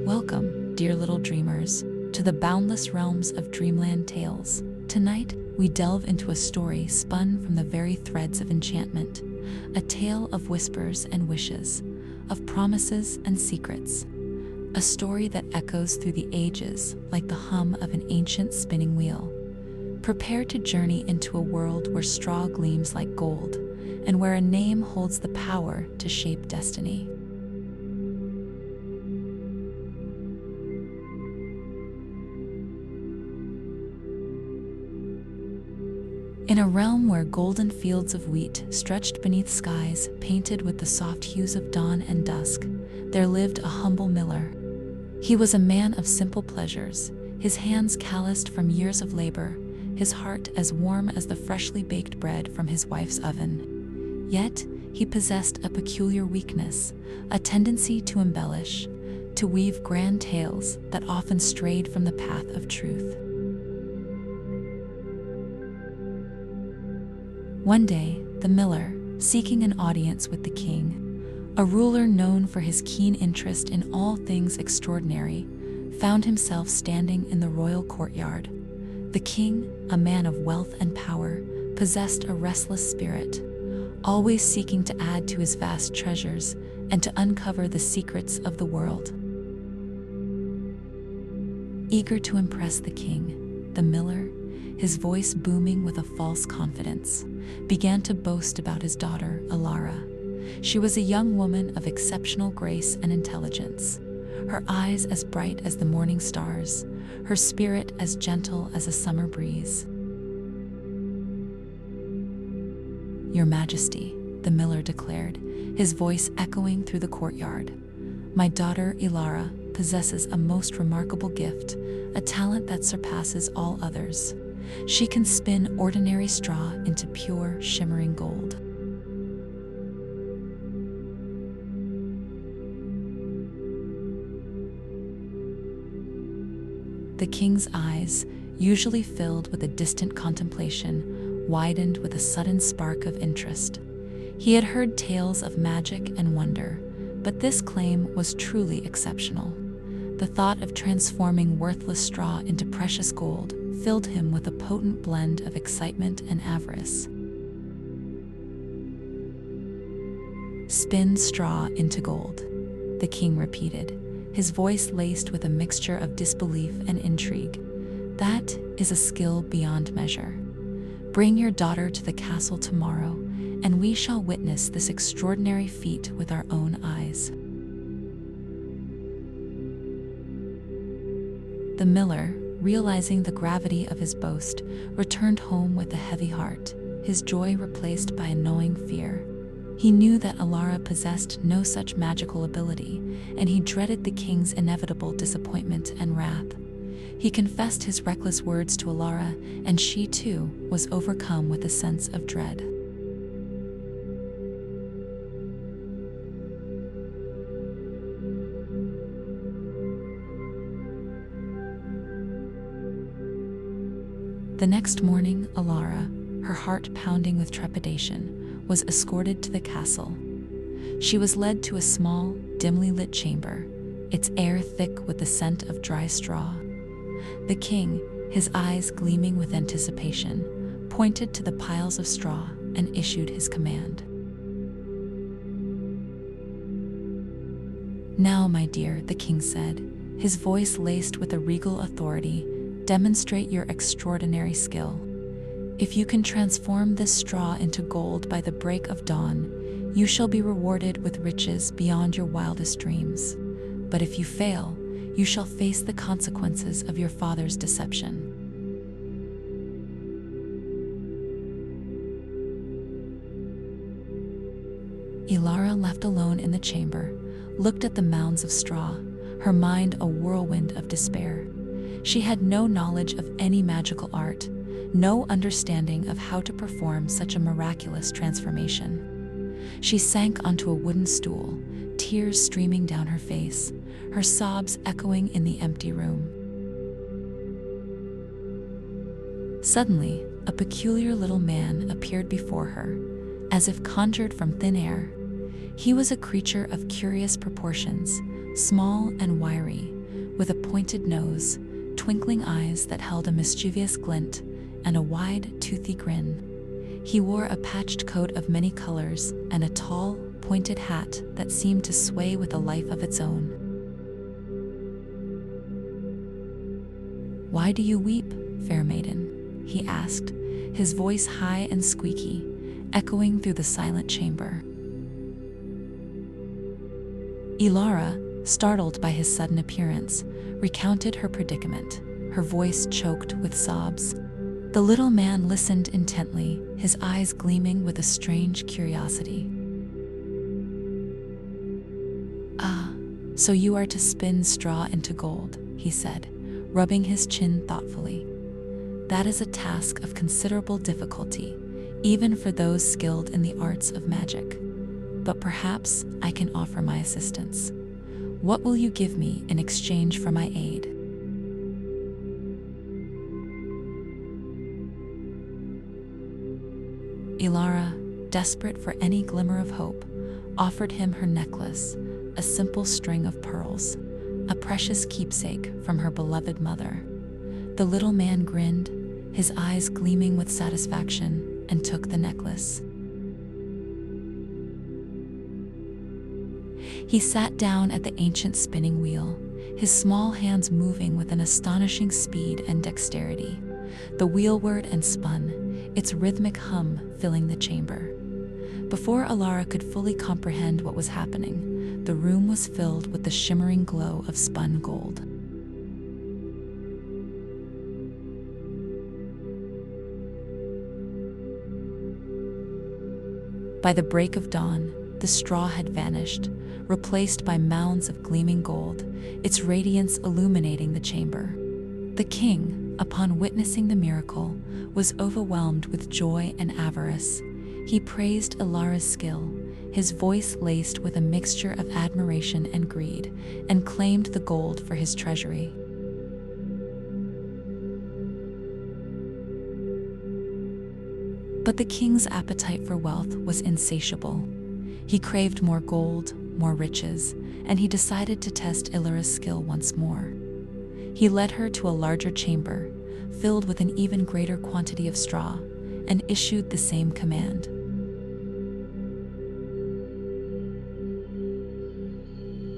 Welcome, dear little dreamers, to the boundless realms of Dreamland Tales. Tonight, we delve into a story spun from the very threads of enchantment, a tale of whispers and wishes, of promises and secrets, a story that echoes through the ages like the hum of an ancient spinning wheel. Prepare to journey into a world where straw gleams like gold, and where a name holds the power to shape destiny. In a realm where golden fields of wheat stretched beneath skies painted with the soft hues of dawn and dusk, there lived a humble miller. He was a man of simple pleasures, his hands calloused from years of labor, his heart as warm as the freshly baked bread from his wife's oven. Yet, he possessed a peculiar weakness, a tendency to embellish, to weave grand tales that often strayed from the path of truth. One day, the miller, seeking an audience with the king, a ruler known for his keen interest in all things extraordinary, found himself standing in the royal courtyard. The king, a man of wealth and power, possessed a restless spirit, always seeking to add to his vast treasures and to uncover the secrets of the world. Eager to impress the king, the miller, his voice booming with a false confidence, began to boast about his daughter, Alara. She was a young woman of exceptional grace and intelligence, her eyes as bright as the morning stars, her spirit as gentle as a summer breeze. "Your Majesty," the miller declared, his voice echoing through the courtyard, "my daughter Alara possesses a most remarkable gift, a talent that surpasses all others. She can spin ordinary straw into pure, shimmering gold." The king's eyes, usually filled with a distant contemplation, widened with a sudden spark of interest. He had heard tales of magic and wonder, but this claim was truly exceptional. The thought of transforming worthless straw into precious gold filled him with a potent blend of excitement and avarice. "Spin straw into gold," the king repeated, his voice laced with a mixture of disbelief and intrigue. "That is a skill beyond measure. Bring your daughter to the castle tomorrow, and we shall witness this extraordinary feat with our own eyes." The miller, realizing the gravity of his boast, returned home with a heavy heart, his joy replaced by a gnawing fear. He knew that Alara possessed no such magical ability, and he dreaded the king's inevitable disappointment and wrath. He confessed his reckless words to Alara, and she too was overcome with a sense of dread. The next morning, Alara, her heart pounding with trepidation, was escorted to the castle. She was led to a small, dimly lit chamber, its air thick with the scent of dry straw. The king, his eyes gleaming with anticipation, pointed to the piles of straw and issued his command. "Now, my dear," the king said, his voice laced with a regal authority, "demonstrate your extraordinary skill. If you can transform this straw into gold by the break of dawn, you shall be rewarded with riches beyond your wildest dreams. But if you fail, you shall face the consequences of your father's deception." Alara, left alone in the chamber, looked at the mounds of straw, her mind a whirlwind of despair. She had no knowledge of any magical art, no understanding of how to perform such a miraculous transformation. She sank onto a wooden stool, tears streaming down her face, her sobs echoing in the empty room. Suddenly, a peculiar little man appeared before her, as if conjured from thin air. He was a creature of curious proportions, small and wiry, with a pointed nose, twinkling eyes that held a mischievous glint, and a wide, toothy grin. He wore a patched coat of many colors and a tall, pointed hat that seemed to sway with a life of its own. "Why do you weep, fair maiden?" he asked, his voice high and squeaky, echoing through the silent chamber. Ilara, startled by his sudden appearance, recounted her predicament, her voice choked with sobs. The little man listened intently, his eyes gleaming with a strange curiosity. "Ah, so you are to spin straw into gold," he said, rubbing his chin thoughtfully. "That is a task of considerable difficulty, even for those skilled in the arts of magic. But perhaps I can offer my assistance. What will you give me in exchange for my aid?" Ilara, desperate for any glimmer of hope, offered him her necklace, a simple string of pearls, a precious keepsake from her beloved mother. The little man grinned, his eyes gleaming with satisfaction, and took the necklace. He sat down at the ancient spinning wheel, his small hands moving with an astonishing speed and dexterity. The wheel whirred and spun, its rhythmic hum filling the chamber. Before Ilara could fully comprehend what was happening, the room was filled with the shimmering glow of spun gold. By the break of dawn, the straw had vanished, replaced by mounds of gleaming gold, its radiance illuminating the chamber. The king, upon witnessing the miracle, was overwhelmed with joy and avarice. He praised Ilara's skill, his voice laced with a mixture of admiration and greed, and claimed the gold for his treasury. But the king's appetite for wealth was insatiable. He craved more gold, more riches, and he decided to test Ilara's skill once more. He led her to a larger chamber, filled with an even greater quantity of straw, and issued the same command.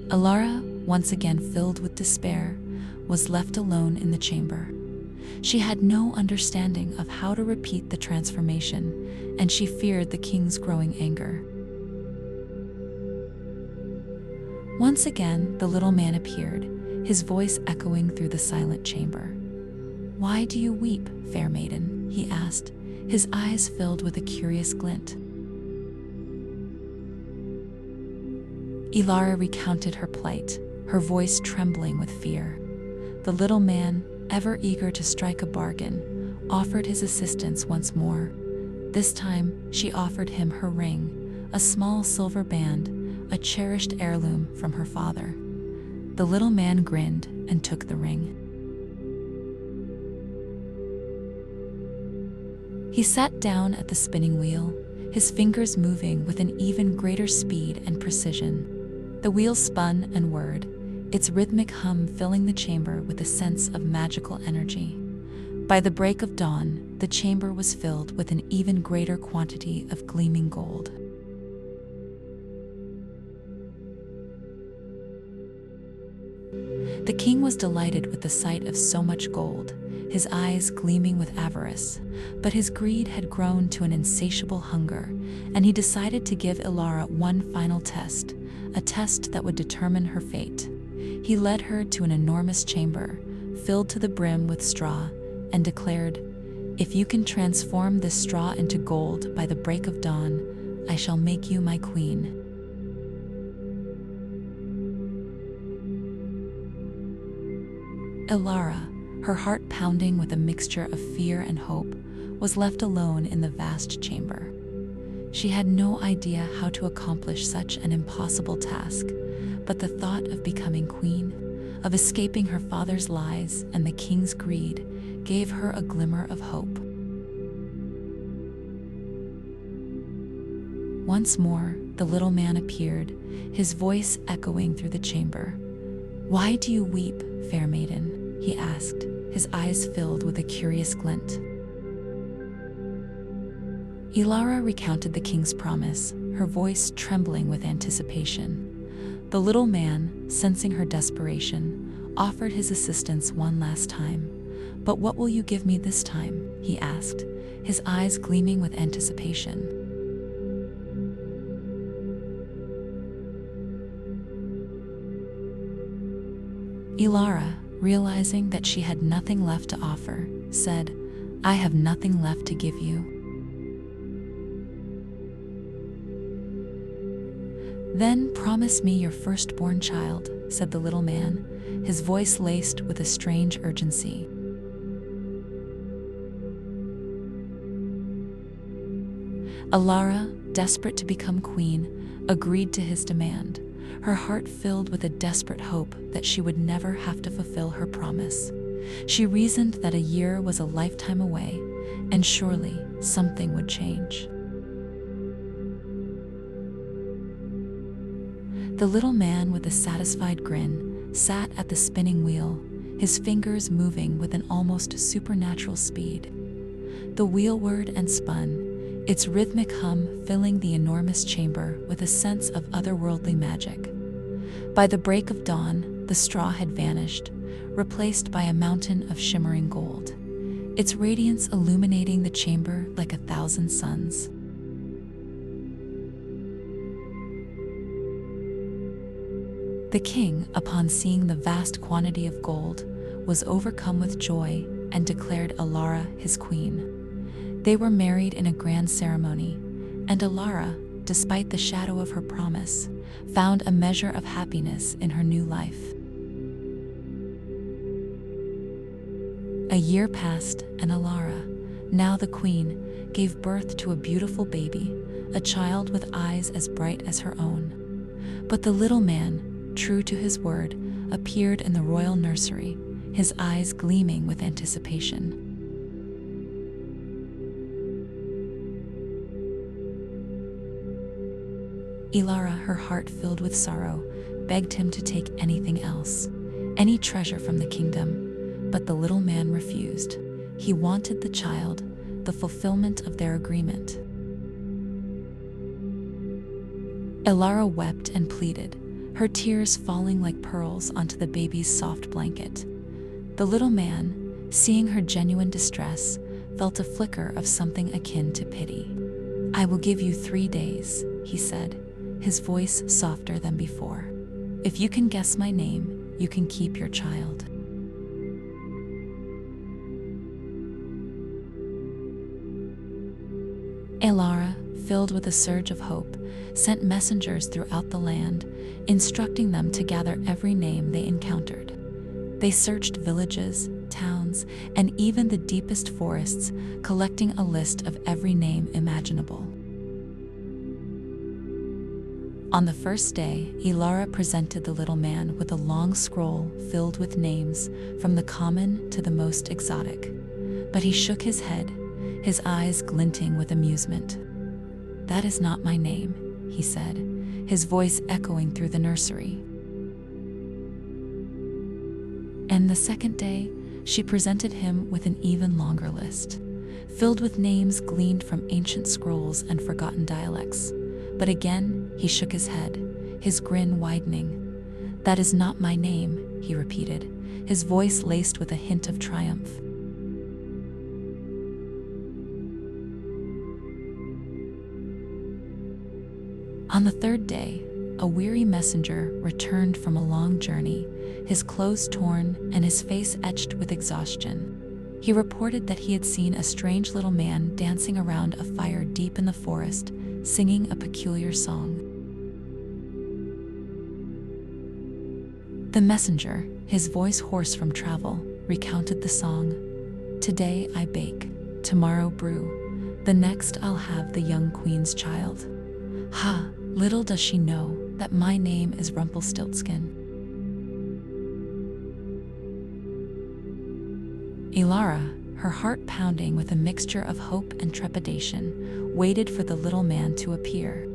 Ilara, once again filled with despair, was left alone in the chamber. She had no understanding of how to repeat the transformation, and she feared the king's growing anger. Once again, the little man appeared, his voice echoing through the silent chamber. "Why do you weep, fair maiden?" he asked, his eyes filled with a curious glint. Ilara recounted her plight, her voice trembling with fear. The little man, ever eager to strike a bargain, offered his assistance once more. This time, she offered him her ring, a small silver band, a cherished heirloom from her father. The little man grinned and took the ring. He sat down at the spinning wheel, his fingers moving with an even greater speed and precision. The wheel spun and whirred, its rhythmic hum filling the chamber with a sense of magical energy. By the break of dawn, the chamber was filled with an even greater quantity of gleaming gold. The king was delighted with the sight of so much gold, his eyes gleaming with avarice, but his greed had grown to an insatiable hunger, and he decided to give Ilara one final test, a test that would determine her fate. He led her to an enormous chamber, filled to the brim with straw, and declared, "If you can transform this straw into gold by the break of dawn, I shall make you my queen." Ilara, her heart pounding with a mixture of fear and hope, was left alone in the vast chamber. She had no idea how to accomplish such an impossible task, but the thought of becoming queen, of escaping her father's lies and the king's greed, gave her a glimmer of hope. Once more, the little man appeared, his voice echoing through the chamber. "Why do you weep, fair maiden?" he asked, his eyes filled with a curious glint. Ilara recounted the king's promise, her voice trembling with anticipation. The little man, sensing her desperation, offered his assistance one last time. "But what will you give me this time?" he asked, his eyes gleaming with anticipation. Ilara, realizing that she had nothing left to offer, said, "I have nothing left to give you." "Then promise me your firstborn child," said the little man, his voice laced with a strange urgency. Ilara, desperate to become queen, agreed to his demand, her heart filled with a desperate hope that she would never have to fulfill her promise. She reasoned that a year was a lifetime away, and surely something would change. The little man, with a satisfied grin, sat at the spinning wheel, his fingers moving with an almost supernatural speed. The wheel whirred and spun, its rhythmic hum filling the enormous chamber with a sense of otherworldly magic. By the break of dawn, the straw had vanished, replaced by a mountain of shimmering gold, its radiance illuminating the chamber like 1,000 suns. The king, upon seeing the vast quantity of gold, was overcome with joy and declared Ilara his queen. They were married in a grand ceremony, and Ilara, despite the shadow of her promise, found a measure of happiness in her new life. A year passed, and Ilara, now the queen, gave birth to a beautiful baby, a child with eyes as bright as her own. But the little man, true to his word, appeared in the royal nursery, his eyes gleaming with anticipation. Ilara, her heart filled with sorrow, begged him to take anything else, any treasure from the kingdom, but the little man refused. He wanted the child, the fulfillment of their agreement. Ilara wept and pleaded, her tears falling like pearls onto the baby's soft blanket. The little man, seeing her genuine distress, felt a flicker of something akin to pity. "I will give you 3 days," he said, his voice softer than before. "If you can guess my name, you can keep your child." Ilara, filled with a surge of hope, sent messengers throughout the land, instructing them to gather every name they encountered. They searched villages, towns, and even the deepest forests, collecting a list of every name imaginable. On the first day, Ilara presented the little man with a long scroll filled with names, from the common to the most exotic. But he shook his head, his eyes glinting with amusement. "That is not my name," he said, his voice echoing through the nursery. And the second day, she presented him with an even longer list, filled with names gleaned from ancient scrolls and forgotten dialects. But again, he shook his head, his grin widening. "That is not my name," he repeated, his voice laced with a hint of triumph. On the third day, a weary messenger returned from a long journey, his clothes torn and his face etched with exhaustion. He reported that he had seen a strange little man dancing around a fire deep in the forest, singing a peculiar song. The messenger, his voice hoarse from travel, recounted the song. "Today I bake, tomorrow brew, the next I'll have the young queen's child. Ha, little does she know that my name is Rumpelstiltskin." Ilara, her heart pounding with a mixture of hope and trepidation, waited for the little man to appear.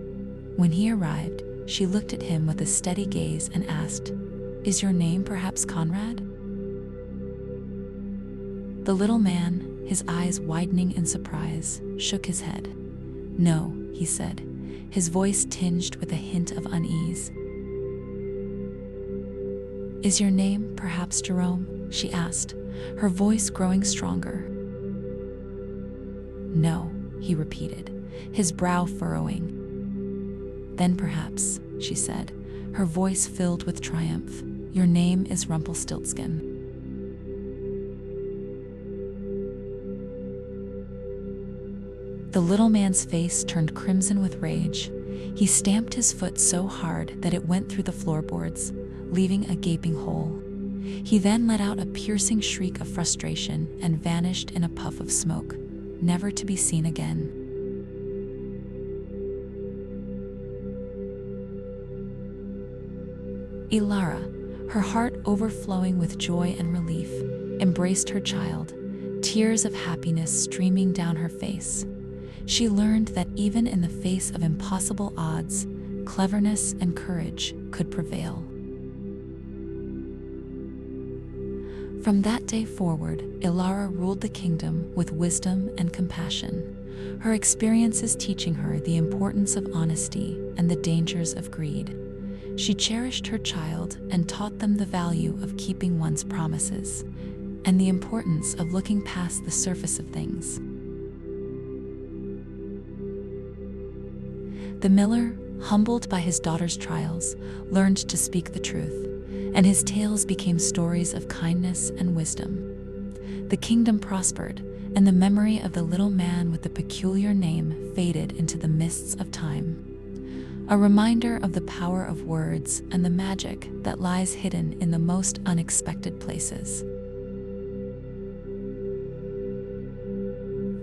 When he arrived, she looked at him with a steady gaze and asked, Is your name perhaps Conrad? The little man, his eyes widening in surprise, shook his head. No, he said, his voice tinged with a hint of unease. Is your name perhaps Jerome? She asked, her voice growing stronger. No, he repeated, his brow furrowing. Then perhaps, she said, her voice filled with triumph, your name is Rumpelstiltskin. The little man's face turned crimson with rage. He stamped his foot so hard that it went through the floorboards, leaving a gaping hole. He then let out a piercing shriek of frustration and vanished in a puff of smoke, never to be seen again. Ilara, her heart overflowing with joy and relief, embraced her child, tears of happiness streaming down her face. She learned that even in the face of impossible odds, cleverness and courage could prevail. From that day forward, Ilara ruled the kingdom with wisdom and compassion, her experiences teaching her the importance of honesty and the dangers of greed. She cherished her child and taught them the value of keeping one's promises and the importance of looking past the surface of things. The miller, humbled by his daughter's trials, learned to speak the truth, and his tales became stories of kindness and wisdom. The kingdom prospered, and the memory of the little man with the peculiar name faded into the mists of time. A reminder of the power of words and the magic that lies hidden in the most unexpected places.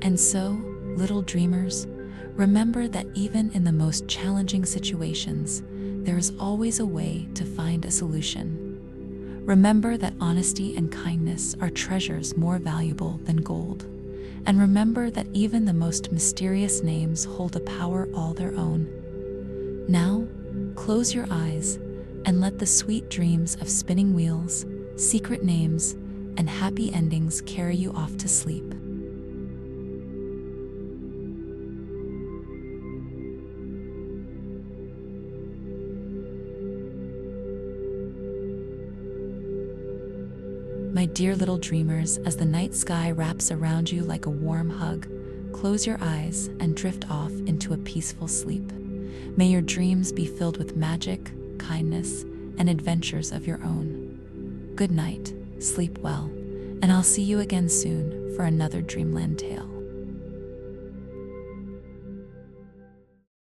And so, little dreamers, remember that even in the most challenging situations, there is always a way to find a solution. Remember that honesty and kindness are treasures more valuable than gold. And remember that even the most mysterious names hold a power all their own. Now, close your eyes and let the sweet dreams of spinning wheels, secret names, and happy endings carry you off to sleep. My dear little dreamers, as the night sky wraps around you like a warm hug, close your eyes and drift off into a peaceful sleep. May your dreams be filled with magic, kindness, and adventures of your own. Good night, sleep well, and I'll see you again soon for another Dreamland tale.